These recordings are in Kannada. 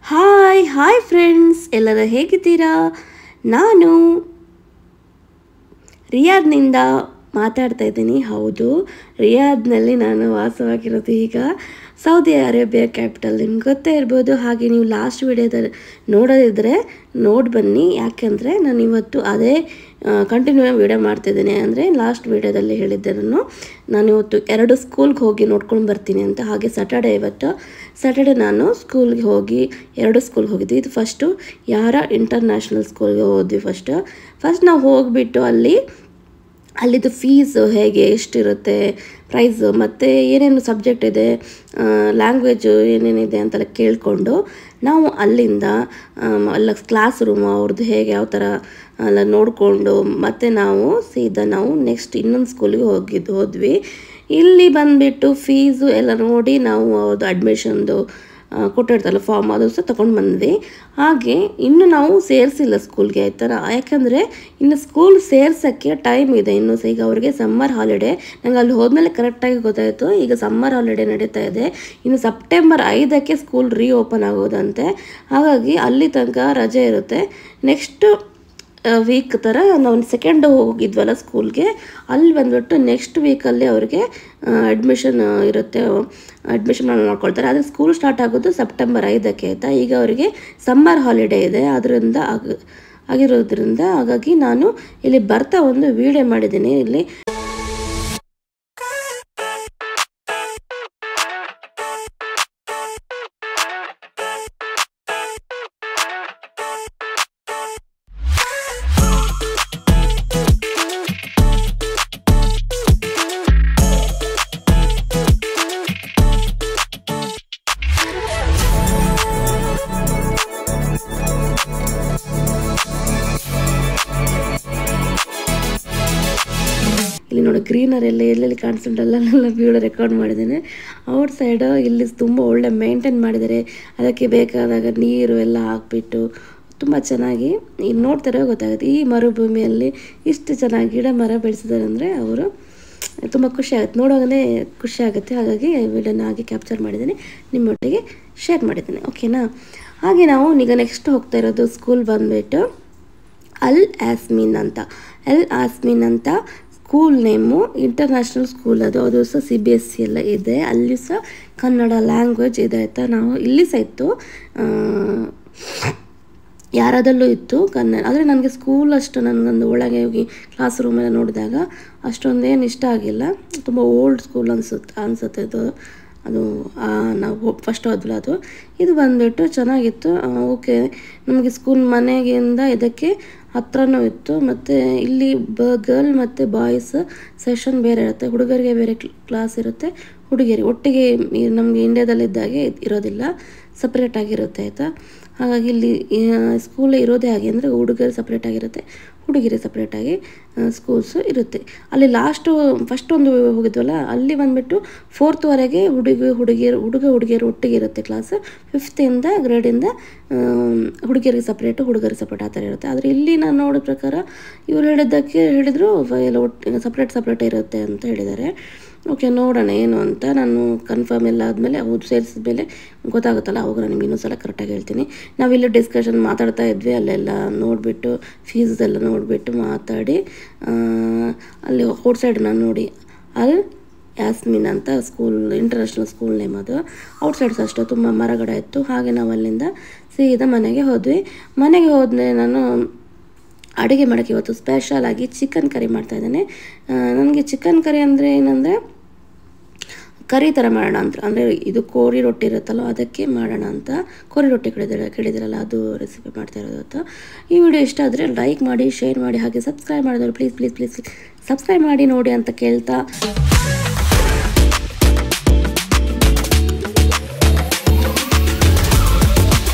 ಹಾಯ್ ಫ್ರೆಂಡ್ಸ್, ಎಲ್ಲರೂ ಹೇಗಿದ್ದೀರಾ? ನಾನು ರಿಯಾದ್ನಿಂದ ಮಾತಾಡ್ತಾ ಇದ್ದೀನಿ. ಹೌದು, ರಿಯಾದ್ನಲ್ಲಿ ನಾನು ವಾಸವಾಗಿರೋದು ಈಗ. ಸೌದಿ ಅರೇಬಿಯಾ ಕ್ಯಾಪಿಟಲ್ ನಿಮ್ಗೆ ಗೊತ್ತೇ ಇರ್ಬೋದು. ಹಾಗೆ ನೀವು ಲಾಸ್ಟ್ ವಿಡಿಯೋದಲ್ಲಿ ನೋಡೋದಿದ್ರೆ ನೋಡಿ ಬನ್ನಿ, ಯಾಕೆಂದರೆ ನಾನು ಇವತ್ತು ಅದೇ ಕಂಟಿನ್ಯೂ ವಿಡಿಯೋ ಮಾಡ್ತಿದ್ದೀನಿ. ಅಂದರೆ ಲಾಸ್ಟ್ ವಿಡಿಯೋದಲ್ಲಿ ಹೇಳಿದ್ದೆ ನಾನು ಇವತ್ತು 2 ಸ್ಕೂಲ್ಗೆ ಹೋಗಿ ನೋಡ್ಕೊಂಡು ಬರ್ತೀನಿ ಅಂತ. ಹಾಗೆ ಸ್ಯಾಟರ್ಡೆ ನಾನು ಸ್ಕೂಲ್ಗೆ ಹೋಗಿ 2 ಸ್ಕೂಲ್ಗೆ ಹೋಗಿದ್ವಿ. ಇದು ಫಸ್ಟು ಯಾರ ಇಂಟರ್ನ್ಯಾಷನಲ್ ಸ್ಕೂಲ್ಗೆ ಹೋದ್ವಿ. ಫಸ್ಟ್ ನಾವು ಹೋಗಿಬಿಟ್ಟು ಅಲ್ಲಿದ್ದು ಫೀಸು ಹೇಗೆ, ಎಷ್ಟಿರುತ್ತೆ, ಪ್ರೈಸು, ಮತ್ತು ಏನೇನು ಸಬ್ಜೆಕ್ಟ್ ಇದೆ, ಲ್ಯಾಂಗ್ವೇಜು ಏನೇನಿದೆ ಅಂತೆಲ್ಲ ಕೇಳಿಕೊಂಡು ನಾವು ಅಲ್ಲಿಂದ ಅಲ್ಲ ಕ್ಲಾಸ್ ರೂಮ್ ಅವ್ರದ್ದು ಹೇಗೆ ಯಾವ ಥರ ಎಲ್ಲ ನೋಡಿಕೊಂಡು ಮತ್ತು ನಾವು ನೆಕ್ಸ್ಟ್ ಇನ್ನೊಂದು ಸ್ಕೂಲಿಗೆ ಹೋದ್ವಿ. ಇಲ್ಲಿ ಬಂದುಬಿಟ್ಟು ಫೀಸು ಎಲ್ಲ ನೋಡಿ ನಾವು ಅವ್ರದ್ದು ಅಡ್ಮಿಷನ್ದು ಕೊಟ್ಟಿರ್ತಾರಲ್ಲ ಫಾರ್ಮ್, ಅದು ಸಹ ತೊಗೊಂಡು ಬಂದ್ವಿ. ಹಾಗೆ ಇನ್ನು ನಾವು ಸೇರಿಸಿಲ್ಲ ಸ್ಕೂಲ್ಗೆ, ಆಯ್ತಾ. ಯಾಕಂದರೆ ಇನ್ನು ಸ್ಕೂಲ್ ಸೇರ್ಸೋಕ್ಕೆ ಟೈಮ್ ಇದೆ ಇನ್ನೂ ಸಹ. ಈಗ ಅವ್ರಿಗೆ ಸಮ್ಮರ್ ಹಾಲಿಡೇ, ನಂಗೆ ಅಲ್ಲಿ ಹೋದ್ಮೇಲೆ ಕರೆಕ್ಟಾಗಿ ಗೊತ್ತಾಯಿತು. ಈಗ ಸಮ್ಮರ್ ಹಾಲಿಡೇ ನಡೀತಾ ಇದೆ. ಇನ್ನು ಸೆಪ್ಟೆಂಬರ್ 5ಕ್ಕೆ ಸ್ಕೂಲ್ ರೀಓಪನ್ ಆಗೋದಂತೆ. ಹಾಗಾಗಿ ಅಲ್ಲಿ ತನಕ ರಜೆ ಇರುತ್ತೆ. ನೆಕ್ಸ್ಟ್ ವೀಕ್ ಥರ ನಾವು ಸೆಕೆಂಡ್ ಹೋಗಿದ್ವಲ್ಲ ಸ್ಕೂಲ್ಗೆ, ಅಲ್ಲಿ ಬಂದುಬಿಟ್ಟು ನೆಕ್ಸ್ಟ್ ವೀಕಲ್ಲಿ ಅವ್ರಿಗೆ ಅಡ್ಮಿಷನ್ ಇರುತ್ತೆ, ಅಡ್ಮಿಷನ್ ಮಾಡ್ಕೊಳ್ತಾರೆ. ಆದರೆ ಸ್ಕೂಲ್ ಸ್ಟಾರ್ಟ್ ಆಗೋದು ಸೆಪ್ಟೆಂಬರ್ 5ಕ್ಕೆ ಆಯಿತಾ. ಈಗ ಅವರಿಗೆ ಸಮ್ಮರ್ ಹಾಲಿಡೇ ಇದೆ, ಆಗಿರೋದ್ರಿಂದ ಹಾಗಾಗಿ ನಾನು ಇಲ್ಲಿ ಬರ್ತಾ ಒಂದು ವಿಡಿಯೋ ಮಾಡಿದ್ದೀನಿ. ಇಲ್ಲಿ ನೋಡಿ ಗ್ರೀನರ್ ಎಲ್ಲೆಲ್ಲಿ ಕಾಣಿಸುಂಟಲ್ಲ ವಿಡಿಯೋ ರೆಕಾರ್ಡ್ ಮಾಡಿದ್ದೇನೆ. ಔಟ್ ಸೈಡ್ ಇಲ್ಲಿ ತುಂಬ ಒಳ್ಳೆ ಮೇಂಟೈನ್ ಮಾಡಿದ್ದಾರೆ. ಅದಕ್ಕೆ ಬೇಕಾದಾಗ ನೀರು ಎಲ್ಲ ಹಾಕ್ಬಿಟ್ಟು ತುಂಬ ಚೆನ್ನಾಗಿ ಇಲ್ಲಿ ನೋಡ್ತಾರೆ ಗೊತ್ತಾಗುತ್ತೆ. ಈ ಮರುಭೂಮಿಯಲ್ಲಿ ಇಷ್ಟು ಚೆನ್ನಾಗಿ ಗಿಡ ಮರ ಬೆಳೆಸಿದ್ದಾರೆ ಅಂದರೆ ಅವರು ತುಂಬ ಖುಷಿ ಆಗುತ್ತೆ, ನೋಡುವಾಗಲೇ ಖುಷಿ ಆಗುತ್ತೆ. ಹಾಗಾಗಿ ವಿಡಿಯೋನ ಹಾಗೆ ಕ್ಯಾಪ್ಚರ್ ಮಾಡಿದ್ದೀನಿ, ನಿಮ್ಮೊಟ್ಟಿಗೆ ಶೇರ್ ಮಾಡಿದ್ದೀನಿ, ಓಕೆನಾ. ಹಾಗೆ ನಾವು ಈಗ ನೆಕ್ಸ್ಟ್ ಹೋಗ್ತಾ ಇರೋದು ಸ್ಕೂಲ್ ಬಂದುಬಿಟ್ಟು ಅಲ್ ಆಸ್ಮಿನ್ ಅಂತ ಸ್ಕೂಲ್ ನೇಮು. ಇಂಟರ್ನ್ಯಾಷನಲ್ ಸ್ಕೂಲ್ ಅದು ಸಹ CBSE ಎಲ್ಲ ಇದೆ. ಅಲ್ಲಿ ಸಹ ಕನ್ನಡ ಲ್ಯಾಂಗ್ವೇಜ್ ಇದೆ ಆಯಿತಾ. ನಾವು ಇಲ್ಲಿ ಸಹ ಇತ್ತು, ಯಾರದಲ್ಲೂ ಇತ್ತು ಕನ್ನಡ. ಆದರೆ ನನಗೆ ಸ್ಕೂಲ್ ಅಷ್ಟು ನನಗೊಂದು ಒಳಗೆ ಹೋಗಿ ಕ್ಲಾಸ್ ರೂಮೆಲ್ಲ ನೋಡಿದಾಗ ಅಷ್ಟೊಂದೇನು ಇಷ್ಟ ಆಗಿಲ್ಲ. ತುಂಬ ಓಲ್ಡ್ ಸ್ಕೂಲ್ ಅನಿಸುತ್ತೆ ಅದು ನಾವು ಫಸ್ಟ್ ಹೋದ್ವಲ್ಲ ಅದು. ಇದು ಬಂದುಬಿಟ್ಟು ಚೆನ್ನಾಗಿತ್ತು, ಓಕೆ. ನಮಗೆ ಸ್ಕೂಲ್ ಮನೆಗಿಂದ ಇದಕ್ಕೆ ಹತ್ರನೂ ಇತ್ತು. ಮತ್ತು ಇಲ್ಲಿ ಗರ್ಲ್ ಮತ್ತು ಬಾಯ್ಸ್ ಸೆಷನ್ ಬೇರೆ ಇರುತ್ತೆ. ಹುಡುಗರಿಗೆ ಬೇರೆ ಕ್ಲಾಸ್ ಇರುತ್ತೆ, ಹುಡುಗಿಯರಿಗೆ ಒಟ್ಟಿಗೆ ನಮಗೆ ಇಂಡಿಯಾದಲ್ಲಿದ್ದಾಗೆ ಇರೋದಿಲ್ಲ, ಸಪ್ರೇಟಾಗಿರುತ್ತೆ ಆಯಿತಾ. ಹಾಗಾಗಿ ಇಲ್ಲಿ ಸ್ಕೂಲ್ ಇರೋದೇ ಹಾಗೆ, ಅಂದರೆ ಹುಡುಗರು ಸಪ್ರೇಟಾಗಿರುತ್ತೆ, ಹುಡುಗಿರಿಗೆ ಸಪ್ರೇಟಾಗಿ ಸ್ಕೂಲ್ಸು ಇರುತ್ತೆ. ಅಲ್ಲಿ ಫಸ್ಟ್ ಒಂದು ಹೋಗಿದ್ವಲ್ಲ, ಅಲ್ಲಿ ಬಂದುಬಿಟ್ಟು 4th ಹುಡುಗಿಯರು ಒಟ್ಟಿಗೆ ಇರುತ್ತೆ ಕ್ಲಾಸ್. 5th ಗ್ರೇಡಿಂದ ಹುಡುಗಿಯರಿಗೆ ಸಪ್ರೇಟು, ಹುಡುಗರಿಗೆ ಸಪ್ರೇಟ್ ಆ ಥರ ಇರುತ್ತೆ. ಆದರೆ ಇಲ್ಲಿ ನಾನು ನೋಡೋ ಪ್ರಕಾರ ಇವ್ರು ಹೇಳಿದರು ಎಲ್ಲ ಒಟ್ಟಿಗೆ ಸಪ್ರೇಟ್ ಇರುತ್ತೆ ಅಂತ ಹೇಳಿದ್ದಾರೆ. ಓಕೆ, ನೋಡೋಣ ಏನು ಅಂತ. ನಾನು ಕನ್ಫರ್ಮ್ ಎಲ್ಲ ಆದಮೇಲೆ ಅವ್ರು ಸೇರಿಸಿದ ಮೇಲೆ ಗೊತ್ತಾಗುತ್ತಲ್ಲ, ಅವಾಗ ನಿಮ್ಗೆ ಇನ್ನೊಂದು ಸಲ ಕರೆಕ್ಟಾಗಿ ಹೇಳ್ತೀನಿ. ನಾವಿಲ್ಲಿ ಡಿಸ್ಕಷನ್ ಮಾತಾಡ್ತಾ ಇದ್ವಿ, ಅಲ್ಲೆಲ್ಲ ನೋಡಿಬಿಟ್ಟು ಫೀಸೆಲ್ಲ ನೋಡಿಬಿಟ್ಟು ಮಾತಾಡಿ ಅಲ್ಲಿ ಔಟ್ ಸೈಡ್ ನಾನು ನೋಡಿ ಅಲ್ ಆಸ್ಮಿನ್ ಅಂತ ಸ್ಕೂಲ್, ಇಂಟರ್ನ್ಯಾಷನಲ್ ಸ್ಕೂಲ್ ನೇಮ್ ಅದು. ಔಟ್ ಸೈಡ್ಸ್ ಅಷ್ಟೇ ತುಂಬ ಮರಗಿಡ ಇತ್ತು. ಹಾಗೆ ನಾವು ಅಲ್ಲಿಂದ ಸೀದಾ ಮನೆಗೆ ಹೋದ್ವಿ. ಮನೆಗೆ ಹೋದ್ಮೇಲೆ ನಾನು ಅಡುಗೆ ಮಾಡೋಕ್ಕೆ ಇವತ್ತು ಸ್ಪೆಷಲಾಗಿ ಚಿಕನ್ ಕರಿ ಮಾಡ್ತಾಯಿದ್ದೇನೆ. ನನಗೆ ಚಿಕನ್ ಕರಿ ಅಂದರೆ ಏನಂದರೆ ಕರಿ ಥರ ಮಾಡೋಣ ಅಂತ, ಅಂದರೆ ಇದು ಕೋರಿ ರೊಟ್ಟಿ ಇರುತ್ತಲ್ಲ ಅದಕ್ಕೆ ಮಾಡೋಣ ಅಂತ. ಕೋರಿ ರೊಟ್ಟಿ ಕೇಳಿದಿರಲ್ಲ, ಅದು ರೆಸಿಪಿ ಮಾಡ್ತಾ ಇರೋದು ಅಂತ. ಈ ವಿಡಿಯೋ ಇಷ್ಟ ಆದರೆ ಲೈಕ್ ಮಾಡಿ, ಶೇರ್ ಮಾಡಿ, ಹಾಗೆ ಸಬ್ಸ್ಕ್ರೈಬ್ ಮಾಡಿದವರು ಪ್ಲೀಸ್ ಸಬ್ಸ್ಕ್ರೈಬ್ ಮಾಡಿ ನೋಡಿ ಅಂತ ಕೇಳ್ತಾ,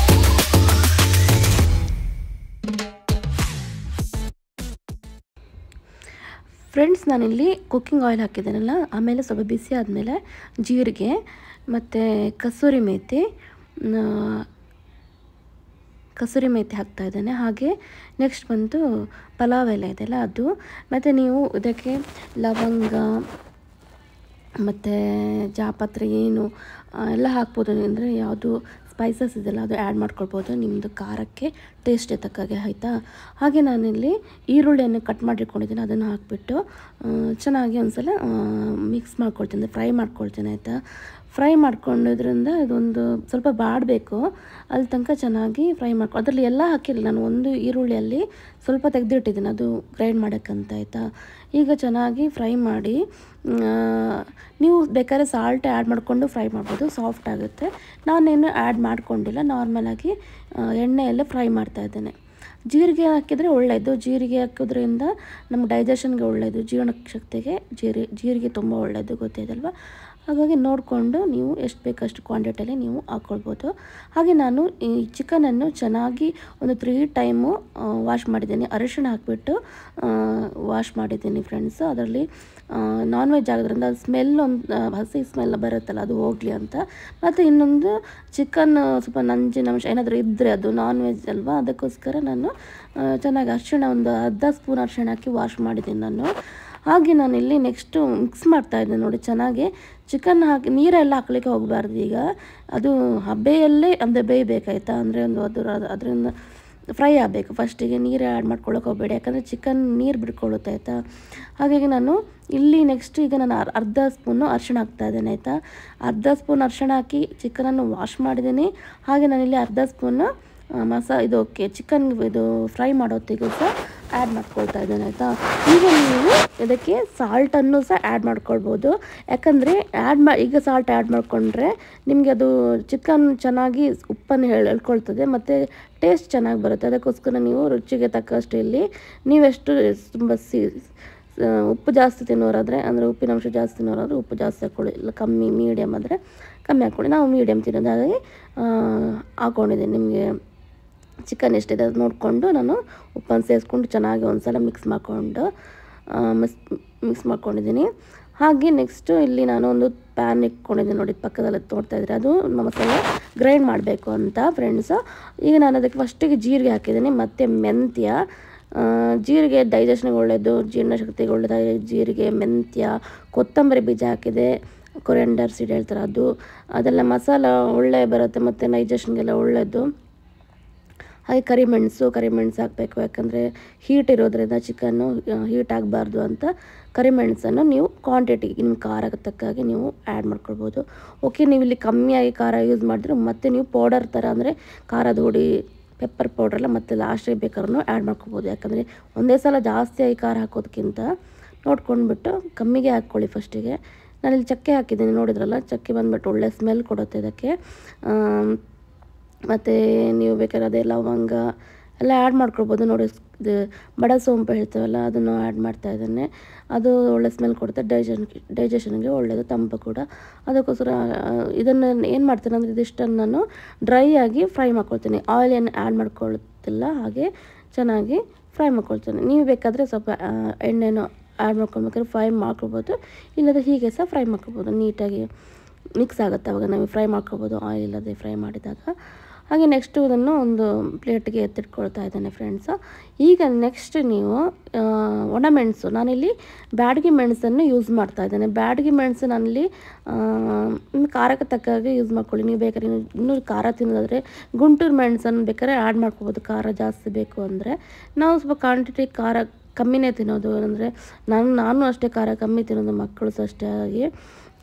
ಫ್ರೆಂಡ್ಸ್ ನಾನಿಲ್ಲಿ ಕುಕ್ಕಿಂಗ್ ಆಯಿಲ್ ಹಾಕಿದ್ದೇನಲ್ಲ, ಆಮೇಲೆ ಸ್ವಲ್ಪ ಬಿಸಿ ಆದಮೇಲೆ ಜೀರಿಗೆ ಮತ್ತು ಕಸೂರಿ ಮೇಥಿ ಹಾಕ್ತಾಯಿದ್ದೇನೆ. ಹಾಗೆ ನೆಕ್ಸ್ಟ್ ಬಂದು ಪಲಾವ್ ಎಲೆ ಇದೆಯಲ್ಲ ಅದು, ಮತ್ತು ನೀವು ಇದಕ್ಕೆ ಲವಂಗ ಮತ್ತು ಜಾಪತ್ರೆ ಏನು ಎಲ್ಲ ಹಾಕ್ಬೋದು. ಅಂದರೆ ಯಾವುದು ಸ್ಪೈಸಸ್ ಇದೆಲ್ಲ ಅದು ಆ್ಯಡ್ ಮಾಡ್ಕೊಳ್ಬೋದು ನಿಮ್ಮದು ಖಾರಕ್ಕೆ ಟೇಸ್ಟಿಗೆ ತಕ್ಕಾಗೆ ಆಯಿತಾ. ಹಾಗೆ ನಾನಿಲ್ಲಿ ಈರುಳ್ಳಿಯನ್ನು ಕಟ್ ಮಾಡಿಟ್ಕೊಂಡಿದ್ದೀನಿ, ಅದನ್ನು ಹಾಕಿಬಿಟ್ಟು ಚೆನ್ನಾಗಿ ಒಂದು ಸಲ ಮಿಕ್ಸ್ ಮಾಡ್ಕೊಳ್ತೀನಿ, ಫ್ರೈ ಮಾಡ್ಕೊಳ್ತೀನಿ ಆಯಿತಾ. ಫ್ರೈ ಮಾಡ್ಕೊಂಡಿದ್ರಿಂದ ಇದೊಂದು ಸ್ವಲ್ಪ ಬಾಡಬೇಕು, ಅಲ್ಲಿ ತನಕ ಚೆನ್ನಾಗಿ ಫ್ರೈ ಮಾಡ್ಕೊ. ಅದರಲ್ಲಿ ಎಲ್ಲ ಹಾಕಿರಲಿಲ್ಲ, ನಾನು ಒಂದು ಈರುಳ್ಳಿಯಲ್ಲಿ ಸ್ವಲ್ಪ ತೆಗೆದಿಟ್ಟಿದ್ದೀನಿ ಅದು ಗ್ರೈಂಡ್ ಮಾಡೋಕ್ಕಂತ ಆಯಿತಾ. ಈಗ ಚೆನ್ನಾಗಿ ಫ್ರೈ ಮಾಡಿ ನೀವು ಬೇಕಾದ್ರೆ ಸಾಲ್ಟ್ ಆ್ಯಡ್ ಮಾಡಿಕೊಂಡು ಫ್ರೈ ಮಾಡ್ಬೋದು, ಸಾಫ್ಟ್ ಆಗುತ್ತೆ. ನಾನೇನು ಆ್ಯಡ್ ಮಾಡ್ಕೊಂಡಿಲ್ಲ, ನಾರ್ಮಲಾಗಿ ಎಣ್ಣೆಯಲ್ಲೇ ಫ್ರೈ ಮಾಡ್ತಾಯಿದ್ದೇನೆ. ಜೀರಿಗೆ ಹಾಕಿದರೆ ಒಳ್ಳೆಯದು, ಜೀರಿಗೆ ಹಾಕೋದ್ರಿಂದ ನಮ್ಮ ಡೈಜೆಷನ್ಗೆ ಒಳ್ಳೆಯದು, ಜೀರ್ಣಶಕ್ತಿಗೆ ಜೀರಿಗೆ ತುಂಬ ಒಳ್ಳೆಯದು, ಗೊತ್ತಿದೆಯಲ್ವ. ಹಾಗಾಗಿ ನೋಡಿಕೊಂಡು ನೀವು ಎಷ್ಟು ಬೇಕಷ್ಟು ಕ್ವಾಂಟಿಟಿಯಲ್ಲಿ ನೀವು ಹಾಕ್ಕೊಳ್ಬೋದು. ಹಾಗೆ ನಾನು ಈ ಚಿಕನನ್ನು ಚೆನ್ನಾಗಿ ಒಂದು 3 ಟೈಮು ವಾಶ್ ಮಾಡಿದ್ದೀನಿ, ಅರಿಶಿಣ ಹಾಕಿಬಿಟ್ಟು ವಾಶ್ ಮಾಡಿದ್ದೀನಿ ಫ್ರೆಂಡ್ಸ್. ಅದರಲ್ಲಿ ನಾನ್ ವೆಜ್ ಆಗೋದ್ರಿಂದ ಸ್ಮೆಲ್ ಒಂದು ಹಸಿ ಸ್ಮೆಲ್ ಬರುತ್ತಲ್ಲ ಅದು ಹೋಗಲಿ ಅಂತ. ಮತ್ತು ಇನ್ನೊಂದು ಚಿಕನ್ ಸ್ವಲ್ಪ ನಂಜಿನಂಶ ಏನಾದರೂ ಇದ್ದರೆ ಅದು ನಾನ್ ವೆಜ್ ಅಲ್ವಾ, ಅದಕ್ಕೋಸ್ಕರ ನಾನು ಚೆನ್ನಾಗಿ ಅರಿಶಿಣ ಒಂದು ಅರ್ಧ ಸ್ಪೂನ್ ಅರಿಶಿಣ ಹಾಕಿ ವಾಶ್ ಮಾಡಿದ್ದೀನಿ ನಾನು. ಹಾಗೆ ನಾನಿಲ್ಲಿ ನೆಕ್ಸ್ಟು ಮಿಕ್ಸ್ ಮಾಡ್ತಾಯಿದ್ದೆ ನೋಡಿ ಚೆನ್ನಾಗಿ. ಚಿಕನ್ ಹಾಕಿ ನೀರೆಲ್ಲ ಹಾಕ್ಲಿಕ್ಕೆ ಹೋಗಬಾರ್ದು, ಈಗ ಅದು ಹಬೆಯಲ್ಲೇ ಅಂದರೆ ಬೇಯಬೇಕಾಯ್ತಾ, ಅಂದರೆ ಒಂದು ಅದರಿಂದ ಫ್ರೈ ಆಗಬೇಕು. ಫಸ್ಟಿಗೆ ನೀರು ಆ್ಯಡ್ ಮಾಡ್ಕೊಳ್ಳೋಕೆ ಹೋಗಬೇಡಿ, ಯಾಕಂದರೆ ಚಿಕನ್ ನೀರು ಬಿಡ್ಕೊಳ್ಳುತ್ತೆ ಆಯಿತಾ. ಹಾಗಾಗಿ ನಾನು ಇಲ್ಲಿ ನೆಕ್ಸ್ಟ್ ಈಗ ನಾನು ಅರ್ಧ ಸ್ಪೂನು ಅರಿಶಿಣ ಹಾಕ್ತಾಯಿದ್ದೇನೆ ಆಯಿತಾ. ಅರ್ಧ ಸ್ಪೂನ್ ಅರಿಶಿಣ ಹಾಕಿ ಚಿಕನನ್ನು ವಾಶ್ ಮಾಡಿದ್ದೀನಿ. ಹಾಗೆ ನಾನಿಲ್ಲಿ ಅರ್ಧ ಸ್ಪೂನು ಇದು ಚಿಕನ್ ಇದು ಫ್ರೈ ಮಾಡೋತ್ತಿಗೂ ಸಹ ಆ್ಯಡ್ ಮಾಡ್ಕೊಳ್ತಾ ಇದ್ದೇನೆ ಆಯಿತಾ. ಈಗ ನೀವು ಇದಕ್ಕೆ ಸಾಲ್ಟನ್ನು ಸಹ ಆ್ಯಡ್ ಮಾಡ್ಕೊಳ್ಬೋದು, ಯಾಕಂದರೆ ಈಗ ಸಾಲ್ಟ್ ಆ್ಯಡ್ ಮಾಡಿಕೊಂಡ್ರೆ ನಿಮಗೆ ಅದು ಚಿಕನ್ ಚೆನ್ನಾಗಿ ಉಪ್ಪನ್ನು ಎಳ್ಕೊಳ್ತದೆ ಮತ್ತು ಟೇಸ್ಟ್ ಚೆನ್ನಾಗಿ ಬರುತ್ತೆ. ಅದಕ್ಕೋಸ್ಕರ ನೀವು ರುಚಿಗೆ ತಕ್ಕಷ್ಟು ಇಲ್ಲಿ ನೀವೆಷ್ಟು ತುಂಬ ಉಪ್ಪು ಜಾಸ್ತಿ ತಿನ್ನೋರಾದರೆ, ಅಂದರೆ ಉಪ್ಪಿನಂಶ ಜಾಸ್ತಿ ತಿನ್ನೋರಾದರೆ ಉಪ್ಪು ಜಾಸ್ತಿ ಹಾಕ್ಕೊಳ್ಳಿ, ಇಲ್ಲ ಕಮ್ಮಿ ಮೀಡಿಯಮ್ ಆದರೆ ಕಮ್ಮಿ ಹಾಕ್ಕೊಳ್ಳಿ. ನಾವು ಮೀಡಿಯಮ್ ತಿನ್ನೋದು, ಹಾಗಾಗಿ ಹಾಕ್ಕೊಂಡಿದ್ದೀನಿ. ನಿಮಗೆ ಚಿಕನ್ ಎಷ್ಟಿದೆ ಅದು ನೋಡಿಕೊಂಡು ನಾನು ಉಪ್ಪನ್ನು ಸೇರಿಸ್ಕೊಂಡು ಚೆನ್ನಾಗಿ ಒಂದು ಸಲ ಮಿಕ್ಸ್ ಮಾಡ್ಕೊಂಡಿದ್ದೀನಿ. ಹಾಗೆ ನೆಕ್ಸ್ಟು ಇಲ್ಲಿ ನಾನು ಒಂದು ಪ್ಯಾನ್ ಇಟ್ಕೊಂಡಿದ್ದೀನಿ ನೋಡಿ, ಪಕ್ಕದಲ್ಲಿ ನೋಡ್ತಾಯಿದ್ರೆ ಅದು ಮಸಾಲೆ ಗ್ರೈಂಡ್ ಮಾಡಬೇಕು ಅಂತ ಫ್ರೆಂಡ್ಸು. ಈಗ ನಾನು ಅದಕ್ಕೆ ಫಸ್ಟಿಗೆ ಜೀರಿಗೆ ಹಾಕಿದ್ದೀನಿ, ಮತ್ತು ಮೆಂತ್ಯ. ಜೀರಿಗೆ ಡೈಜೆಷನ್ಗೆ ಒಳ್ಳೆಯದು, ಜೀರ್ಣಶಕ್ತಿಗೆ ಒಳ್ಳೆಯದಾಗಿ ಜೀರಿಗೆ, ಮೆಂತ್ಯ, ಕೊತ್ತಂಬರಿ ಬೀಜ ಹಾಕಿದೆ, ಕೊರಿಯಾಂಡರ್ ಸೀಡ್ ಹೇಳ್ತಾರೆ ಅದೆಲ್ಲ ಮಸಾಲ ಒಳ್ಳೆ ಬರುತ್ತೆ ಮತ್ತು ಡೈಜೆಷನ್ಗೆಲ್ಲ ಒಳ್ಳೆಯದು. ಹಾಗೆ ಕರಿಮೆಣಸು ಹಾಕಬೇಕು, ಯಾಕಂದರೆ ಹೀಟ್ ಇರೋದ್ರಿಂದ ಚಿಕನ್ನು ಹೀಟ್ ಆಗಬಾರ್ದು ಅಂತ ಕರಿಮೆಣಸನ್ನು ನೀವು ಕ್ವಾಂಟಿಟಿ ನಿಮ್ಮ ಖಾರಕ್ಕೆ ತಕ್ಕಾಗಿ ನೀವು ಆ್ಯಡ್ ಮಾಡ್ಕೊಳ್ಬೋದು. ಓಕೆ, ನೀವು ಇಲ್ಲಿ ಕಮ್ಮಿಯಾಗಿ ಖಾರ ಯೂಸ್ ಮಾಡಿದ್ರೆ ಮತ್ತೆ ನೀವು ಪೌಡರ್ ಥರ ಅಂದರೆ ಖಾರದ ಹುಡಿ, ಪೆಪ್ಪರ್ ಪೌಡ್ರೆಲ್ಲ ಮತ್ತೆ ಲಾಸ್ಟಿಗೆ ಬೇಕಾದ್ರೂ ಆ್ಯಡ್ ಮಾಡ್ಕೊಬೋದು. ಯಾಕಂದರೆ ಒಂದೇ ಸಲ ಜಾಸ್ತಿಯಾಗಿ ಖಾರ ಹಾಕೋದಕ್ಕಿಂತ ನೋಡ್ಕೊಂಡ್ಬಿಟ್ಟು ಕಮ್ಮಿಗೆ ಹಾಕ್ಕೊಳ್ಳಿ. ಫಸ್ಟಿಗೆ ನಾನಿಲ್ಲಿ ಚಕ್ಕೆ ಹಾಕಿದ್ದೀನಿ, ನೋಡಿದ್ರಲ್ಲ, ಚಕ್ಕೆ ಬಂದುಬಿಟ್ಟು ಒಳ್ಳೆ ಸ್ಮೆಲ್ ಕೊಡುತ್ತೆ ಇದಕ್ಕೆ. ಮತ್ತು ನೀವು ಬೇಕಾದ್ರೆ ಅದೇ ಲವಂಗ ಎಲ್ಲ ಆ್ಯಡ್ ಮಾಡ್ಕೊಳ್ಬೋದು ನೋಡಿ. ಇದು ಬಡ ಸೋಂಪು ಹೇಳ್ತೀವಲ್ಲ, ಅದನ್ನು ಆ್ಯಡ್ ಮಾಡ್ತಾಯಿದ್ದೇನೆ. ಅದು ಒಳ್ಳೆ ಸ್ಮೆಲ್ ಕೊಡುತ್ತೆ, ಡೈಜೆಷನ್ಗೆ ಒಳ್ಳೆಯದು, ತಂಪು ಕೂಡ. ಅದಕ್ಕೋಸ್ಕರ ಇದನ್ನು ಏನು ಮಾಡ್ತೀನಿ ಅಂದರೆ ಇದಿಷ್ಟನ್ನು ನಾನು ಡ್ರೈ ಆಗಿ ಫ್ರೈ ಮಾಡ್ಕೊಳ್ತೀನಿ, ಆಯಿಲ್ ಏನು ಆ್ಯಡ್ ಮಾಡ್ಕೊಳ್ತಿಲ್ಲ. ಹಾಗೆ ಚೆನ್ನಾಗಿ ಫ್ರೈ ಮಾಡ್ಕೊಳ್ತೀನಿ. ನೀವು ಬೇಕಾದರೆ ಸ್ವಲ್ಪ ಎಣ್ಣೆನೂ ಆ್ಯಡ್ ಮಾಡ್ಕೊಳ್ಬೇಕಾದ್ರೆ ಫ್ರೈ ಮಾಡ್ಕೊಳ್ಬೋದು, ಇಲ್ಲದೆ ಹೀಗೆ ಸಹ ಫ್ರೈ ಮಾಡ್ಕೊಳ್ಬೋದು. ನೀಟಾಗಿ ಮಿಕ್ಸ್ ಆಗುತ್ತೆ, ಅವಾಗ ನಾವು ಫ್ರೈ ಮಾಡ್ಕೊಬೋದು ಆಯಿಲ್ ಇಲ್ಲದೆ ಫ್ರೈ ಮಾಡಿದಾಗ. ಹಾಗೆ ನೆಕ್ಸ್ಟು ಇದನ್ನು ಒಂದು ಪ್ಲೇಟ್ಗೆ ಎತ್ತಿಟ್ಕೊಳ್ತಾ ಇದ್ದೇನೆ ಫ್ರೆಂಡ್ಸು. ಈಗ ನೆಕ್ಸ್ಟ್ ನೀವು ಒಣಮೆಣಸು, ನಾನಿಲ್ಲಿ ಬ್ಯಾಡಗಿ ಮೆಣಸನ್ನು ಯೂಸ್ ಮಾಡ್ತಾ ಇದ್ದೇನೆ. ಬ್ಯಾಡಗಿ ಮೆಣಸು ನಾನಿಲ್ಲಿ ಖಾರಕ್ಕೆ ತಕ್ಕಾಗೆ ಯೂಸ್ ಮಾಡ್ಕೊಳ್ಳಿ. ನೀವು ಬೇಕಾದ್ರೆ ಇನ್ನೂ ಖಾರ ತಿನ್ನೋದಾದರೆ ಗುಂಟೂರು ಮೆಣಸನ್ನು ಬೇಕಾದ್ರೆ ಆ್ಯಡ್ ಮಾಡ್ಕೊಬೋದು, ಖಾರ ಜಾಸ್ತಿ ಬೇಕು ಅಂದರೆ. ನಾವು ಸ್ವಲ್ಪ ಕ್ವಾಂಟಿಟಿ ಖಾರ ಕಮ್ಮಿನೇ ತಿನ್ನೋದು, ಅಂದರೆ ನಾನು ಅಷ್ಟೇ ಖಾರ ಕಮ್ಮಿ ತಿನ್ನೋದು, ಮಕ್ಕಳು ಸಹ ಅಷ್ಟೇ. ಹಾಗೆ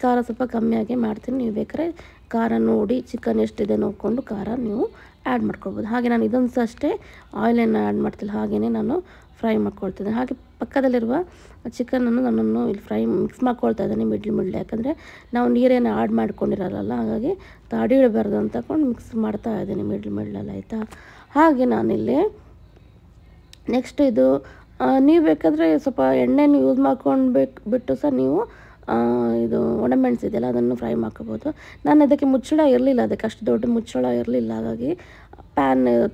ಖಾರ ಸ್ವಲ್ಪ ಕಮ್ಮಿಯಾಗಿ ಮಾಡ್ತೀನಿ. ನೀವು ಬೇಕಾದ್ರೆ ಖಾರ ನೋಡಿ ಚಿಕನ್ ಎಷ್ಟಿದೆ ನೋಡಿಕೊಂಡು ಖಾರ ನೀವು ಆ್ಯಡ್ ಮಾಡ್ಕೊಳ್ಬೋದು. ಹಾಗೆ ನಾನು ಇದೊಂದು ಸಹ ಅಷ್ಟೇ ಆಯಿಲನ್ನು ಆ್ಯಡ್ ಮಾಡ್ತಿಲ್ಲ, ಹಾಗೆಯೇ ನಾನು ಫ್ರೈ ಮಾಡ್ಕೊಳ್ತಿದ್ದೆ. ಹಾಗೆ ಪಕ್ಕದಲ್ಲಿರುವ ಚಿಕನನ್ನು ನಾನು ಇಲ್ಲಿ ಮಿಕ್ಸ್ ಮಾಡ್ಕೊಳ್ತಾ ಇದ್ದೀನಿ ಮಿಡ್ಲ್, ಯಾಕಂದರೆ ನಾವು ನೀರೇನು ಆ್ಯಡ್ ಮಾಡ್ಕೊಂಡಿರಲ್ಲ, ಹಾಗಾಗಿ ತಾಡಿ ಇಡಬಾರ್ದು ಅಂತ ತಗೊಂಡು ಮಿಕ್ಸ್ ಮಾಡ್ತಾ ಇದ್ದೀನಿ ಮಿಡ್ಲಲ್ಲಿ ಆಯಿತಾ. ಹಾಗೆ ನಾನಿಲ್ಲಿ ನೆಕ್ಸ್ಟ್ ಇದು ನೀವು ಬೇಕಾದರೆ ಸ್ವಲ್ಪ ಎಣ್ಣೆನ ಯೂಸ್ ಬಿಟ್ಟು ಸಹ ನೀವು ಇದು ಒಣಮೆಣಸು ಇದೆಯಲ್ಲ ಅದನ್ನು ಫ್ರೈ ಮಾಡ್ಕೋಬೋದು. ನಾನು ಅದಕ್ಕೆ ಮುಚ್ಚಳ ಇರಲಿಲ್ಲ, ಅದಕ್ಕೆ ಅಷ್ಟು ದೊಡ್ಡ ಮುಚ್ಚಳ ಇರಲಿಲ್ಲ, ಹಾಗಾಗಿ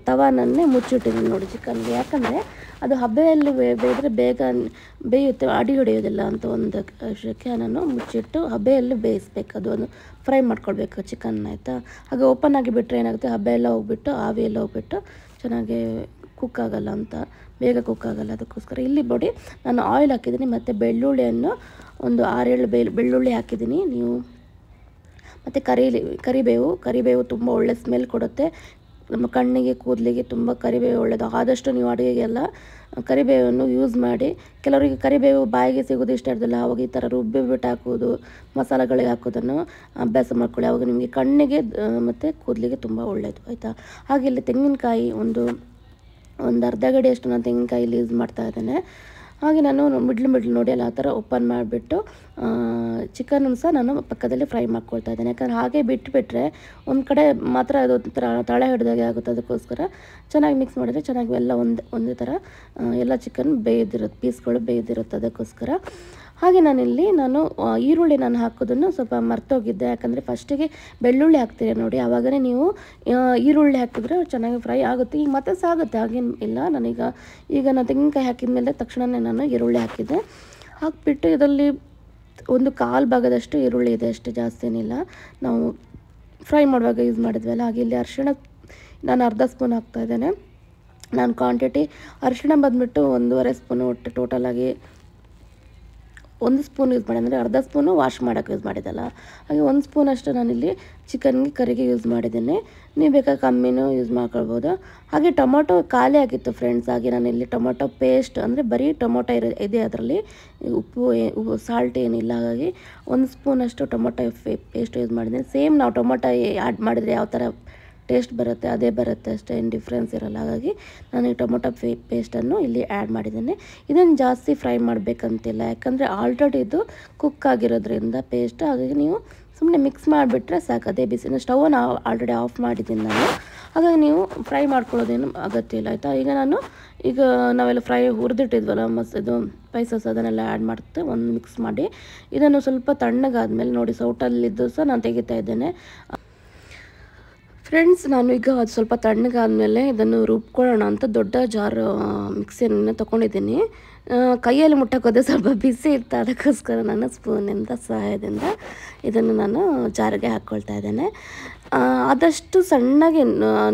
ತವಾನನ್ನೇ ಮುಚ್ಚಿಟ್ಟಿದ್ದೀನಿ ನೋಡಿ ಚಿಕನ್ಗೆ. ಯಾಕಂದರೆ ಅದು ಹಬೆಯಲ್ಲಿ ಬೇಯಿದ್ರೆ ಬೇಗ ಬೇಯುತ್ತೆ, ಅಡಿ ಹೊಡೆಯೋದಿಲ್ಲ ಅಂತ ಒಂದು ವಿಷಯಕ್ಕೆ ನಾನು ಮುಚ್ಚಿಟ್ಟು ಹಬೆಯಲ್ಲಿ ಬೇಯಿಸ್ಬೇಕು, ಅದು ಒಂದು ಫ್ರೈ ಮಾಡ್ಕೊಳ್ಬೇಕು ಚಿಕನ್ ಆಯಿತಾ. ಹಾಗೆ ಓಪನ್ ಆಗಿ ಬಿಟ್ಟರೆ ಏನಾಗುತ್ತೆ, ಹಬೆ ಎಲ್ಲ ಹೋಗ್ಬಿಟ್ಟು ಆವಿಯೆಲ್ಲ ಹೋಗ್ಬಿಟ್ಟು ಚೆನ್ನಾಗಿ ಕುಕ್ ಆಗಲ್ಲ ಅಂತ, ಬೇಗ ಕುಕ್ ಆಗಲ್ಲ. ಅದಕ್ಕೋಸ್ಕರ ಇಲ್ಲಿ ನೋಡಿ ನಾನು ಆಯಿಲ್ ಹಾಕಿದ್ದೀನಿ ಮತ್ತು ಬೆಳ್ಳುಳ್ಳಿಯನ್ನು ಒಂದು 6-7 ಬೆಳ್ಳುಳ್ಳಿ ಹಾಕಿದ್ದೀನಿ. ನೀವು ಮತ್ತು ಕರಿಬೇವು ತುಂಬ ಒಳ್ಳೆ ಸ್ಮೆಲ್ ಕೊಡುತ್ತೆ. ನಮ್ಮ ಕಣ್ಣಿಗೆ ಕೂದಲಿಗೆ ತುಂಬ ಕರಿಬೇವು ಒಳ್ಳೆಯದು. ಆದಷ್ಟು ನೀವು ಅಡುಗೆಗೆಲ್ಲ ಕರಿಬೇವನ್ನು ಯೂಸ್ ಮಾಡಿ. ಕೆಲವರಿಗೆ ಕರಿಬೇವು ಬಾಯಿಗೆ ಸಿಗೋದು ಇಷ್ಟ ಇರೋದಿಲ್ಲ, ಅವಾಗ ಈ ಥರ ರುಬ್ಬಿಬಿಟ್ಟು ಹಾಕೋದು, ಮಸಾಲೆಗಳಿಗೆ ಹಾಕೋದನ್ನು ಅಭ್ಯಾಸ ಮಾಡ್ಕೊಳ್ಳಿ. ಅವಾಗ ನಿಮಗೆ ಕಣ್ಣಿಗೆ ಮತ್ತು ಕೂದಲಿಗೆ ತುಂಬ ಒಳ್ಳೆಯದು ಆಯಿತಾ. ಹಾಗೆ ಇಲ್ಲಿ ತೆಂಗಿನಕಾಯಿ ಒಂದು ಅರ್ಧ ಗಡಿಯಷ್ಟು ನಾನು ತೆಂಗಿನಕಾಯಿಲಿ ಯೂಸ್ ಮಾಡ್ತಾ ಇದ್ದೇನೆ. ಹಾಗೆ ನಾನು ಮಿಡ್ಲು ನೋಡಿ ಅಲ್ಲಿ ಆ ಥರ ಓಪನ್ ಮಾಡಿಬಿಟ್ಟು ಚಿಕನನ್ನು ಸಹ ನಾನು ಪಕ್ಕದಲ್ಲಿ ಫ್ರೈ ಮಾಡ್ಕೊಳ್ತಾ ಇದ್ದೇನೆ. ಯಾಕಂದರೆ ಹಾಗೆ ಬಿಟ್ಟುಬಿಟ್ರೆ ಒಂದು ಕಡೆ ಮಾತ್ರ ಅದು ತಳ ಹಿಡ್ದಾಗೆ ಆಗುತ್ತೆ. ಅದಕ್ಕೋಸ್ಕರ ಚೆನ್ನಾಗಿ ಮಿಕ್ಸ್ ಮಾಡಿದರೆ ಚೆನ್ನಾಗಿ ಎಲ್ಲ ಒಂದೇ ಥರ ಎಲ್ಲ ಚಿಕನ್ ಪೀಸ್ಗಳು ಬೇಯ್ದಿರುತ್ತೆ. ಅದಕ್ಕೋಸ್ಕರ ಹಾಗೆ ನಾನು ಈರುಳ್ಳಿ ಹಾಕೋದನ್ನು ಸ್ವಲ್ಪ ಮರ್ತೋಗಿದ್ದೆ. ಯಾಕಂದರೆ ಫಸ್ಟಿಗೆ ಬೆಳ್ಳುಳ್ಳಿ ಹಾಕ್ತೀರಿ ನೋಡಿ, ಆವಾಗಲೇ ನೀವು ಈರುಳ್ಳಿ ಹಾಕಿದ್ರೆ ಚೆನ್ನಾಗಿ ಫ್ರೈ ಆಗುತ್ತೆ. ಈಗ ಮತ್ತೆ ಸಹ ಆಗುತ್ತೆ, ಹಾಗೇನು ಇಲ್ಲ. ಈಗ ನಾನು ತೆಂಗಿನಕಾಯಿ ಹಾಕಿದ ಮೇಲೆ ತಕ್ಷಣವೇ ನಾನು ಈರುಳ್ಳಿ ಹಾಕಿದ್ದೆ. ಹಾಕಿಬಿಟ್ಟು ಇದರಲ್ಲಿ ಒಂದು 1/4 ಭಾಗದಷ್ಟು ಈರುಳ್ಳಿ ಇದೆ, ಅಷ್ಟು ಜಾಸ್ತಿ ಏನಿಲ್ಲ. ನಾವು ಫ್ರೈ ಮಾಡುವಾಗ ಯೂಸ್ ಮಾಡಿದ್ವಲ್ಲ. ಹಾಗೆ ಇಲ್ಲಿ ಅರಿಶಿಣ ನಾನು ಅರ್ಧ ಸ್ಪೂನ್ ಹಾಕ್ತಾಯಿದ್ದೇನೆ. ನಾನು ಕ್ವಾಂಟಿಟಿ ಅರಿಶಿಣ ಬಂದುಬಿಟ್ಟು 1.5 ಸ್ಪೂನು ಒಟ್ಟು ಟೋಟಲಾಗಿ 1 ಸ್ಪೂನ್ ಯೂಸ್ ಮಾಡಿ, ಅಂದರೆ ಅರ್ಧ ಸ್ಪೂನು ವಾಶ್ ಮಾಡೋಕ್ಕೆ ಯೂಸ್ ಮಾಡಿದ್ದಲ್ಲ. ಹಾಗೆ 1 ಸ್ಪೂನಷ್ಟು ನಾನಿಲ್ಲಿ ಕರಿಗೆ ಯೂಸ್ ಮಾಡಿದ್ದೀನಿ. ನೀವು ಬೇಕಾದ್ರೆ ಕಮ್ಮಿನೂ ಯೂಸ್ ಮಾಡ್ಕೊಳ್ಬೋದು. ಹಾಗೆ ಟೊಮೊಟೊ ಖಾಲಿ ಆಗಿತ್ತು ಫ್ರೆಂಡ್ಸ್. ಹಾಗೆ ನಾನಿಲ್ಲಿ ಟೊಮೊಟೊ ಪೇಸ್ಟ್, ಅಂದರೆ ಬರೀ ಟೊಮೊಟೊ ಇದೆ, ಅದರಲ್ಲಿ ಉಪ್ಪು ಸಾಲ್ಟ್ ಏನಿಲ್ಲ. ಹಾಗಾಗಿ 1 ಸ್ಪೂನಷ್ಟು ಟೊಮೊಟೊ ಪೇಸ್ಟ್ ಯೂಸ್ ಮಾಡಿದ್ದೀನಿ. ಸೇಮ್ ನಾವು ಟೊಮೊಟೊ ಆ್ಯಡ್ ಮಾಡಿದರೆ ಯಾವ ಥರ ಟೇಸ್ಟ್ ಬರುತ್ತೆ ಅದೇ ಬರುತ್ತೆ, ಅಷ್ಟೇ, ಏನು ಡಿಫ್ರೆನ್ಸ್ ಇರೋಲ್ಲ. ಹಾಗಾಗಿ ನಾನು ಈ ಟೊಮೊಟೊ ಪೇಸ್ಟನ್ನು ಇಲ್ಲಿ ಆ್ಯಡ್ ಮಾಡಿದ್ದೇನೆ. ಇದನ್ನು ಜಾಸ್ತಿ ಫ್ರೈ ಮಾಡಬೇಕಂತಿಲ್ಲ, ಯಾಕಂದರೆ ಆಲ್ರೆಡಿ ಇದು ಕುಕ್ ಆಗಿರೋದ್ರಿಂದ ಪೇಸ್ಟ್. ಹಾಗಾಗಿ ನೀವು ಸುಮ್ಮನೆ ಮಿಕ್ಸ್ ಮಾಡಿಬಿಟ್ರೆ ಸಾಕು. ಅದೇ ಬಿಸಿ ಸ್ಟವನ್ನು ಆಲ್ರೆಡಿ ಆಫ್ ಮಾಡಿದ್ದೀನಿ ನಾನು. ಹಾಗಾಗಿ ನೀವು ಫ್ರೈ ಮಾಡ್ಕೊಳ್ಳೋದೇನು ಅಗತ್ಯ ಇಲ್ಲ ಆಯಿತಾ. ಈಗ ನಾವೆಲ್ಲ ಫ್ರೈ ಹುರಿದಿಟ್ಟಿದ್ವಲ್ಲ ಇದು ಸ್ಪೈಸಸ್, ಅದನ್ನೆಲ್ಲ ಆ್ಯಡ್ ಮಾಡ್ತೆ ಒಂದು ಮಿಕ್ಸ್ ಮಾಡಿ. ಇದನ್ನು ಸ್ವಲ್ಪ ತಣ್ಣಗಾದ್ಮೇಲೆ ನೋಡಿ, ಸೌಟಲ್ಲಿದ್ದು ಸಹ ನಾನು ತೆಗಿತಾ ಇದ್ದೇನೆ ಫ್ರೆಂಡ್ಸ್. ನಾನು ಈಗ ಅದು ಸ್ವಲ್ಪ ತಣ್ಣಗಾದ್ಮೇಲೆ ಇದನ್ನು ರುಬ್ಕೊಳ್ಳೋಣ ಅಂತ ದೊಡ್ಡ ಜಾರ್ ಮಿಕ್ಸಿಯನ್ನು ತೊಗೊಂಡಿದ್ದೀನಿ. ಕೈಯಲ್ಲಿ ಮುಟ್ಟಕ್ಕೋದೆ ಸ್ವಲ್ಪ ಬಿಸಿ ಇತ್ತು, ಅದಕ್ಕೋಸ್ಕರ ನಾನು ಸ್ಪೂನಿಂದ ಸಹಾಯದಿಂದ ಇದನ್ನು ನಾನು ಜಾರಿಗೆ ಹಾಕ್ಕೊಳ್ತಾ ಇದ್ದೇನೆ. ಆದಷ್ಟು ಸಣ್ಣಗೆ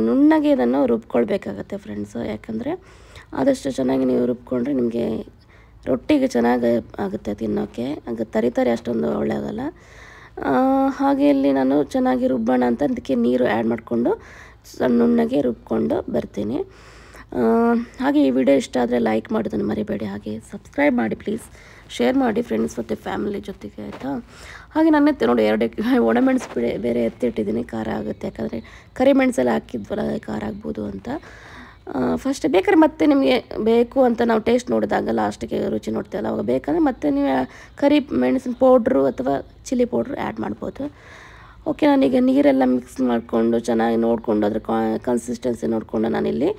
ನುಣ್ಣಗೆ ಇದನ್ನು ರುಬ್ಕೊಳ್ಬೇಕಾಗತ್ತೆ ಫ್ರೆಂಡ್ಸು. ಯಾಕಂದರೆ ಆದಷ್ಟು ಚೆನ್ನಾಗಿ ನೀವು ರುಬ್ಕೊಂಡ್ರೆ ನಿಮಗೆ ರೊಟ್ಟಿಗೆ ಚೆನ್ನಾಗಿ ಆಗುತ್ತೆ ತಿನ್ನೋಕ್ಕೆ. ಆಗ ತರಿ ಅಷ್ಟೊಂದು ಒಳ್ಳೆ ಆಗಲ್ಲ. ಹಾಗೆ ಇಲ್ಲಿ ನಾನು ಚೆನ್ನಾಗಿ ರುಬ್ಬೋಣ ಅಂತ ಅದಕ್ಕೆ ನೀರು ಆ್ಯಡ್ ಮಾಡಿಕೊಂಡು ನುಣ್ಣಗೆ ರುಬ್ಕೊಂಡು ಬರ್ತೀನಿ. ಹಾಗೆ ಈ ವಿಡಿಯೋ ಇಷ್ಟ ಆದರೆ ಲೈಕ್ ಮಾಡೋದನ್ನು ಮರಿಬೇಡಿ. ಹಾಗೆ ಸಬ್ಸ್ಕ್ರೈಬ್ ಮಾಡಿ ಪ್ಲೀಸ್, ಶೇರ್ ಮಾಡಿ ಫ್ರೆಂಡ್ಸ್ ಮತ್ತು ಫ್ಯಾಮಿಲಿ ಜೊತೆಗೆ ಆಯಿತಾ. ಹಾಗೆ ನನ್ನ ನೋಡಿ 2 ಒಣಮೆಣಸು ಬೇರೆ ಎತ್ತಿಟ್ಟಿದ್ದೀನಿ, ಖಾರ ಆಗುತ್ತೆ. ಯಾಕಂದರೆ ಕರಿಮೆಣಸೆಲ್ಲ ಹಾಕಿದ್ವಲ್ಲ, ಖಾರ ಆಗ್ಬೋದು ಅಂತ. ಫಸ್ಟ್ ಬೇಕಾದ್ರೆ ಮತ್ತೆ ನಿಮಗೆ ಬೇಕು ಅಂತ ನಾವು ಟೇಸ್ಟ್ ನೋಡಿದಾಗ ಲಾಸ್ಟಿಗೆ ರುಚಿ ನೋಡ್ತೀವಲ್ಲ, ಅವಾಗ ಬೇಕಂದರೆ ಮತ್ತೆ ನೀವು ಕರಿ ಮೆಣಸಿನ ಪೌಡ್ರು ಅಥವಾ ಚಿಲ್ಲಿ ಪೌಡ್ರು ಆ್ಯಡ್ ಮಾಡ್ಬೋದು. ಓಕೆ, ನಾನೀಗ ನೀರೆಲ್ಲ ಮಿಕ್ಸ್ ಮಾಡಿಕೊಂಡು ಚೆನ್ನಾಗಿ ನೋಡಿಕೊಂಡು ಅದ್ರ ಕನ್ಸಿಸ್ಟೆನ್ಸಿ ನೋಡಿಕೊಂಡು ನಾನಿಲ್ಲಿ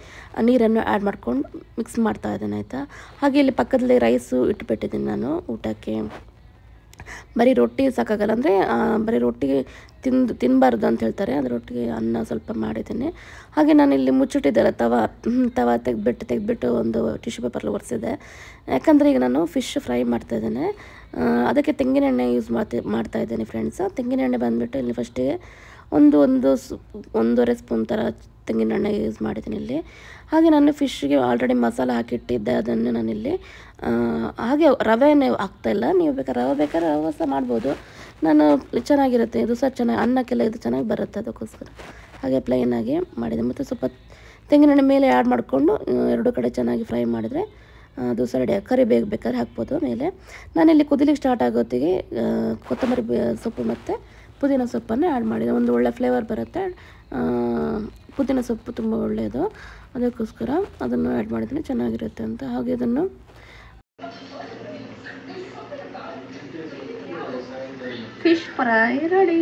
ನೀರನ್ನು ಆ್ಯಡ್ ಮಾಡ್ಕೊಂಡು ಮಿಕ್ಸ್ ಮಾಡ್ತಾ ಇದ್ದೇನೆ ಆಯಿತಾ. ಹಾಗೆ ಇಲ್ಲಿ ಪಕ್ಕದಲ್ಲಿ ರೈಸು ಇಟ್ಬಿಟ್ಟಿದ್ದೀನಿ ನಾನು ಊಟಕ್ಕೆ. ಬರೀ ರೊಟ್ಟಿ ಸಾಕಾಗಲ್ಲ, ಅಂದರೆ ಬರೀ ರೊಟ್ಟಿ ತಿನ್ನಬಾರ್ದು ಅಂತ ಹೇಳ್ತಾರೆ. ಅದ್ರ ರೊಟ್ಟಿಗೆ ಅನ್ನ ಸ್ವಲ್ಪ ಮಾಡಿದ್ದೀನಿ. ಹಾಗೆ ನಾನಿಲ್ಲಿ ಮುಚ್ಚಿಟ್ಟಿದ್ದೆಲ್ಲ ತವ ತೆಗೆದ್ಬಿಟ್ಟು ಒಂದು ಟಿಶ್ಯೂ ಪೇಪರ್ಲಿ ಒರೆಸಿದೆ. ಯಾಕಂದರೆ ಈಗ ನಾನು ಫಿಶ್ ಫ್ರೈ ಮಾಡ್ತಾಯಿದ್ದೇನೆ, ಅದಕ್ಕೆ ತೆಂಗಿನ ಎಣ್ಣೆ ಯೂಸ್ ಮಾಡ್ತಾ ಇದ್ದೇನೆ ಫ್ರೆಂಡ್ಸ್. ತೆಂಗಿನ ಎಣ್ಣೆ ಬಂದುಬಿಟ್ಟು ಇಲ್ಲಿ ಫಸ್ಟಿಗೆ 1.5 ಸ್ಪೂನ್ ಥರ ತೆಂಗಿನ ಎಣ್ಣೆ ಯೂಸ್ ಮಾಡಿದ್ದೀನಿ ಇಲ್ಲಿ. ಹಾಗೆ ನಾನು ಫಿಶ್ಗೆ ಆಲ್ರೆಡಿ ಮಸಾಲೆ ಹಾಕಿಟ್ಟಿದ್ದೆ, ಅದನ್ನು ನಾನಿಲ್ಲಿ ಹಾಗೆ ರವೆನೇ ಹಾಕ್ತಾಯಿಲ್ಲ. ನೀವು ಬೇಕಾದ್ರೆ ರವೆ ಸಹ ಮಾಡ್ಬೋದು. ನಾನು ಚೆನ್ನಾಗಿರುತ್ತೆ, ಇದು ಸಹ ಚೆನ್ನಾಗಿ ಅನ್ನಕ್ಕೆಲ್ಲ ಇದು ಚೆನ್ನಾಗಿ ಬರುತ್ತೆ, ಅದಕ್ಕೋಸ್ಕರ ಹಾಗೆ ಪ್ಲೈನಾಗಿ ಮಾಡಿದೆ. ಮತ್ತು ಸ್ವಲ್ಪ ತೆಂಗಿನೆಣ್ಣೆ ಮೇಲೆ ಆ್ಯಡ್ ಮಾಡಿಕೊಂಡು 2 ಕಡೆ ಚೆನ್ನಾಗಿ ಫ್ರೈ ಮಾಡಿದರೆ ಅದು ಸರಿ. ಕರಿಬೇವು ಬೇಕಾದ್ರೆ ಹಾಕ್ಬೋದು ಮೇಲೆ. ನಾನಿಲ್ಲಿ ಕುದಿಲಿಕ್ಕೆ ಸ್ಟಾರ್ಟ್ ಆಗೋತ್ತಿಗೆ ಕೊತ್ತಂಬರಿ ಸೊಪ್ಪು ಮತ್ತು ಪುದೀನ ಸೊಪ್ಪನ್ನು ಆ್ಯಡ್ ಮಾಡಿದೆ. ಒಂದು ಒಳ್ಳೆ ಫ್ಲೇವರ್ ಬರುತ್ತೆ. ಪುದೀನ ಸೊಪ್ಪು ತುಂಬ ಒಳ್ಳೆಯದು, ಅದಕ್ಕೋಸ್ಕರ ಅದನ್ನು ಆ್ಯಡ್ ಮಾಡಿದರೆ ಚೆನ್ನಾಗಿರುತ್ತೆ ಅಂತ. ಹಾಗೆ ಇದನ್ನು ಫಿಶ್ ಫ್ರೈ ರೆಡಿ.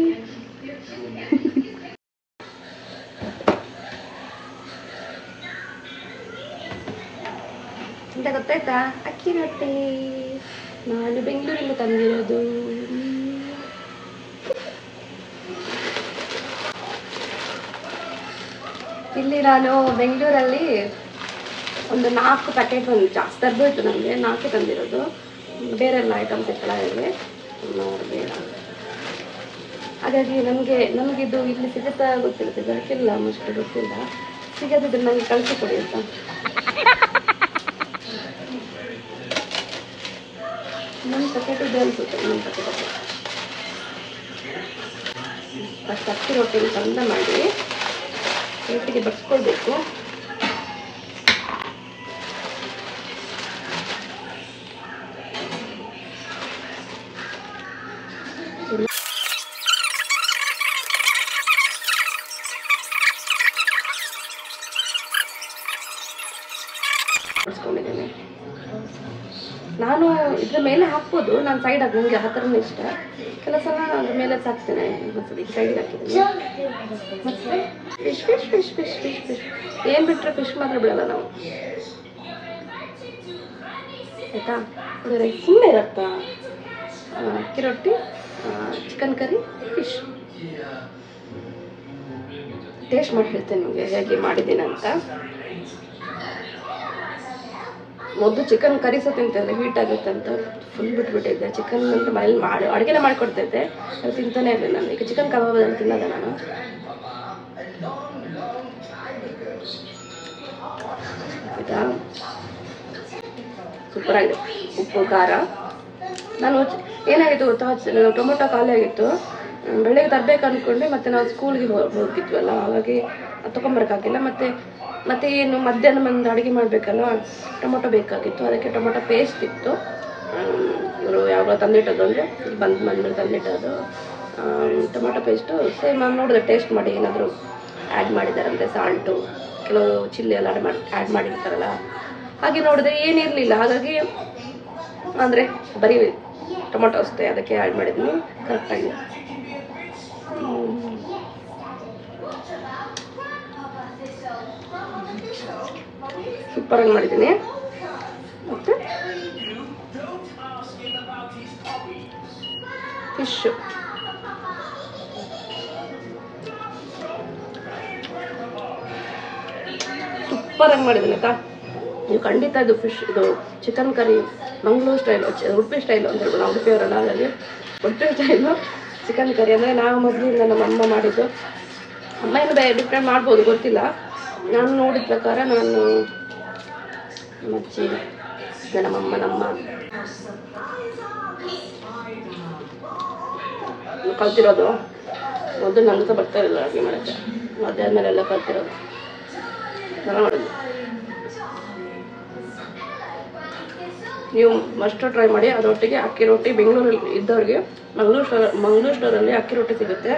ಅಂತ ಗೊತ್ತಾಯ್ತಾ? ಅಕ್ಕಿ ರೊಟ್ಟಿ ನಾನು ಬೆಂಗಳೂರಿಂದ ತಂದಿರೋದು. ಇಲ್ಲಿ ನಾನು ಬೆಂಗಳೂರಲ್ಲಿ ಒಂದು 4 ಪ್ಯಾಕೆಟ್ ಜಾಸ್ತಿ ತರಬೇಕು. ನನಗೆ 4 ತಂದಿರೋದು, ಬೇರೆಲ್ಲ ಐಟಮ್ಸ್ ಇಟ್ಕೊಳ್ಳೋದಿದೆ ಬೇಡ. ಹಾಗಾಗಿ ನಮಗಿದು ಇಲ್ಲಿ ಸಿಗುತ್ತಾ ಗೊತ್ತಿಲ್ಲ, ಅಷ್ಟು ಗೊತ್ತಿಲ್ಲ. ಸಿಗೋದಿದ್ರೆ ನನಗೆ ಕಳಿಸಿಕೊಡಿ ಅಂತ. ನನ್ನ ಪ್ಯಾಕೆಟ್ ಇದೆ ಅನಿಸುತ್ತೆ, ನನ್ನ ಪ್ಯಾಕೆಟ್ ಫಸ್ಟ್ ಅಕ್ಕಿ ರೊಟ್ಟಿನ ಚಂದ ಮಾಡಿ ರೊಟ್ಟಿಗೆ ಬಡಿಸ್ಕೊಳ್ಬೇಕು. ಬಡಿಸ್ಕೊಂಡಿದ್ದೇನೆ. ನಾನು ಇದ್ರ ಮೇಲೆ ಹಾಕ್ಬೋದು, ನಾನು ಸೈಡ್ ಹಾಕಿ ನನಗೆ ಆ ಥರನೇ ಇಷ್ಟ. ಕೆಲವು ಸಲ ಅದ್ರ ಮೇಲೆ ಹಾಕ್ತೇನೆ, ಮತ್ತದಕ್ಕೆ ಸೈಡಿಗೆ ಹಾಕಿದ್ದೀನಿ. ಮತ್ತು fish fish fish fish fish fish ಏನು ಬಿಟ್ಟರೆ ಫಿಶ್ ಮಾತ್ರ ಬಿಡಲ್ಲ ನಾವು, ಆಯಿತಾ. ಅಂದರೆ ಸುಮ್ಮನೆ ಇರತ್ತಾ ಅಕ್ಕಿ ರೊಟ್ಟಿ, ಚಿಕನ್ ಕರಿ, ಫಿಶ್. ಟೇಸ್ಟ್ ಮಾಡಿ ಹೇಳ್ತೇನೆ ನಿಮಗೆ ಹೇಗೆ ಮಾಡಿದ್ದೀನಿ ಅಂತ. ಮೊದಲು ಚಿಕನ್ ಕರಿ ಸಹ ತಿಂತಿದ್ದೆ, ಹೀಟ್ ಆಗುತ್ತೆ ಅಂತ ಫುಲ್ ಬಿಟ್ಬಿಟ್ಟಿದ್ದೆ. ಚಿಕನ್ ಅಂತ ಮನೇಲಿ ಅಡುಗೆನೇ ಮಾಡಿಕೊಡ್ತಿದ್ದೆ, ಅದು ತಿಂತಾನೆ ಇರಲಿಲ್ಲ ನಾನು. ಈಗ ಚಿಕನ್ ಕಬಾಬ್ ಅದನ್ನು ತಿನ್ನೋದ ನಾನು. ಆಯಿತಾ, ಸೂಪರಾಗಿದೆ. ಉಪ್ಪು ಖಾರ. ನಾನು ಏನಾಗಿತ್ತು ಗೊತ್ತಾ, ಟೊಮೊಟೊ ಖಾಲಿ ಆಗಿತ್ತು, ಬೆಳಗ್ಗೆ ತರಬೇಕು ಅಂದ್ಕೊಂಡೆ. ಮತ್ತು ನಾವು ಸ್ಕೂಲ್ಗೆ ಹೋಗಿದ್ವಲ್ಲ, ಹಾಗಾಗಿ ತೊಗೊಂಬರೋಕ್ಕಾಗಿಲ್ಲ. ಮತ್ತು ಏನು ಮಧ್ಯಾಹ್ನ ಬಂದು ಅಡುಗೆ ಮಾಡಬೇಕಲ್ಲ, ಟೊಮೊಟೊ ಬೇಕಾಗಿತ್ತು. ಅದಕ್ಕೆ ಟೊಮೊಟೊ ಪೇಸ್ಟ್ ಇತ್ತು, ಇವರು ಯಾವಾಗ ತಂದಿಟ್ಟದ್ದು ಅಂದರೆ ಬಂದ್ಮೇಲೆ ತಂದಿಟ್ಟದು ಟೊಮೊಟೊ ಪೇಸ್ಟು. ಸೇಮ್ ನಾನು ನೋಡಿದೆ, ಟೇಸ್ಟ್ ಮಾಡಿ ಏನಾದರೂ ಆ್ಯಡ್ ಮಾಡಿದ್ದಾರಂತೆ, ಸಾಲ್ಟು, ಕೆಲವು ಚಿಲ್ಲಿ ಎಲ್ಲ ಆ್ಯಡ್ ಮಾಡಿರ್ತಾರಲ್ಲ, ಹಾಗೆ ನೋಡಿದೆ ಏನಿರಲಿಲ್ಲ. ಹಾಗಾಗಿ ಅಂದರೆ ಬರೀ ಟೊಮೊಟೊ ಅಷ್ಟೇ, ಅದಕ್ಕೆ ಆ್ಯಡ್ ಮಾಡಿದ್ದೀನಿ ಕರೆಕ್ಟಾಗಿ. ಸೂಪರಾಗಿ ಮಾಡಿದ್ದೀನಿ. ಮತ್ತು ಫಿಶ್ ಸೂಪರಾಗಿ ಮಾಡಿದ್ದೀನಿ ಆಯಿತಾ. ನೀವು ಖಂಡಿತ ಇದು ಫಿಶ್, ಇದು chicken curry Mangaluru style, Udupi style ಅಂತ ಹೇಳ್ಬೋದು. ನಾವು ಉಡುಪಿಯವರಲ್ಲ, ಹಾಗಾಗಿ ಉಡುಪಿ ಸ್ಟೈಲು ಚಿಕನ್ ಕರಿ ಅಂದರೆ ನಾವು ಮೊದಲಿಂದ ನಮ್ಮ ಅಮ್ಮ ಮಾಡಿದ್ದು. ಅಮ್ಮ ಏನು ಡಿಫ್ರೆಂಟ್ ಮಾಡ್ಬೋದು ಗೊತ್ತಿಲ್ಲ, ನಾನು ನೋಡಿದ ಪ್ರಕಾರ ನಾನು ಮಚ್ಚಿ ನಮ್ಮಮ್ಮ ಕಲ್ತಿರೋದು. ಮೊದಲು ನನ್ನ ಸಹ ಬರ್ತಾ ಇರಲಿಲ್ಲ ಅಡುಗೆ ಮಾಡೋಕ್ಕೆ, ಮಧ್ಯಾಹ್ನ ಎಲ್ಲ ಕಲ್ತಿರೋದು ನಾನು ಮಾಡೋದು. ನೀವು ಮಸ್ಟ್ ಟ್ರೈ ಮಾಡಿ. ಅದರೊಟ್ಟಿಗೆ ಅಕ್ಕಿ ರೊಟ್ಟಿ, ಬೆಂಗಳೂರಲ್ಲಿ ಇದ್ದವ್ರಿಗೆ ಮಂಗಳೂರು ಸ್ಟೋರಲ್ಲಿ ಅಕ್ಕಿ ರೊಟ್ಟಿ ಸಿಗುತ್ತೆ,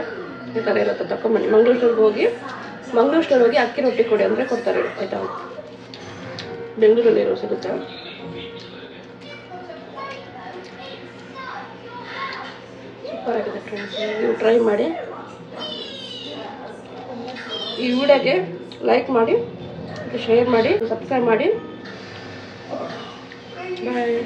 ಈ ಥರ ಇರುತ್ತೆ, ತಗೊಂಬನ್ನಿ. ಮಂಗಳೂರು ಸ್ಟೋರ್ ಹೋಗಿ ಅಕ್ಕಿ ರೊಟ್ಟಿ ಕೊಡಿ ಅಂದರೆ ಕೊಡ್ತಾರೆ, ಆಯಿತಾ. ಬೆಂಗಳೂರಲ್ಲಿ ಇರೋ ಸಿಗುತ್ತೆ. ಸೂಪರ್ ಆಗಿದೆ ಫ್ರೆಂಡ್ಸ್, ನೀವು ಟ್ರೈ ಮಾಡಿ. ಈ ವಿಡಿಯೋಗೆ ಲೈಕ್ ಮಾಡಿ, ಶೇರ್ ಮಾಡಿ, ಸಬ್ಸ್ಕ್ರೈಬ್ ಮಾಡಿ. ಬಾಯ್.